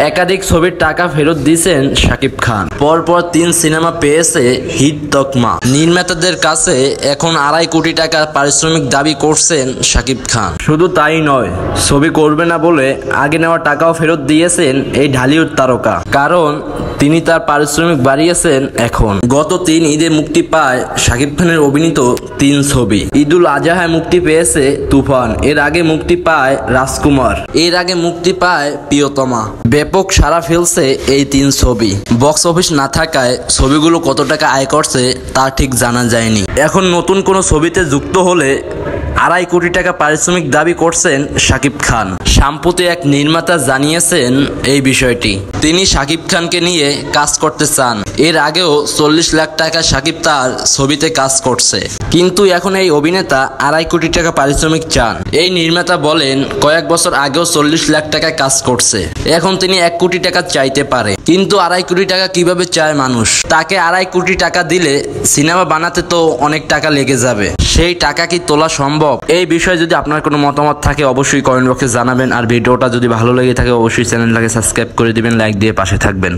একাধিক ছবির টাকা ফেরত দিয়েছেন শাকিব খান। পরপর 3 সিনেমা পেয়েছে হিট তকমা। নির্মাতাদের কাছে এখন 2.5 কোটি টাকা পারিশ্রমিক দাবি করছেন শাকিব খান। শুধু তাই নয়, ছবি করবে না বলে আগে নেওয়া টাকাও ফেরত দিয়েছেন এই ঢালিউড তারকা, কারণ তিনি তার পারিশ্রমিক বাড়িয়েছেন এখন। গত 3 ঈদে মুক্তি পায় শাকিব খানের অভিনীত 3 ছবি। ঈদুল আজহায় মুক্তি পেয়েছে তুফান, এর আগে মুক্তি পায় রাজকুমার, এর আগে মুক্তি পায় প্রিয়তমা। ব্যাপক সাড়া ফেলছে এই 3 ছবি। বক্স অফিস না থাকায় ছবিগুলো কত টাকা আয় করছে তা ঠিক জানা যায়নি। এখন নতুন কোনো ছবিতে যুক্ত হলে 2.5 কোটি টাকা পারিশ্রমিক দাবি করছেন শাকিব খান। সম্প্রতি এক নির্মাতা জানিয়েছেন এই বিষয়টি। তিনি শাকিব খানকে নিয়ে কাজ করতে চান। এর আগেও 40 লাখ টাকা শাকিব তার ছবিতে কাজ করছে, কিন্তু এখন এই অভিনেতা 2.5 কোটি টাকা পারিশ্রমিক চান। এই নির্মাতা বলেন, কয়েক বছর আগেও 40 লাখ টাকা কাজ করছে, এখন তিনি 1 কোটি টাকা চাইতে পারে, কিন্তু 2.5 কোটি টাকা কিভাবে চায় মানুষ? তাকে 2.5 কোটি টাকা দিলে সিনেমা বানাতে তো অনেক টাকা লেগে যাবে, সেই টাকা কি তোলা সম্ভব? এই বিষয়ে যদি আপনার কোনো মতামত থাকে অবশ্যই কমেন্ট বক্সে জানাবেন। আর ভিডিওটা যদি ভালো লেগে থাকে অবশ্যই চ্যানেলটাকে সাবস্ক্রাইব করে দিবেন, লাইক দিয়ে পাশে থাকবেন।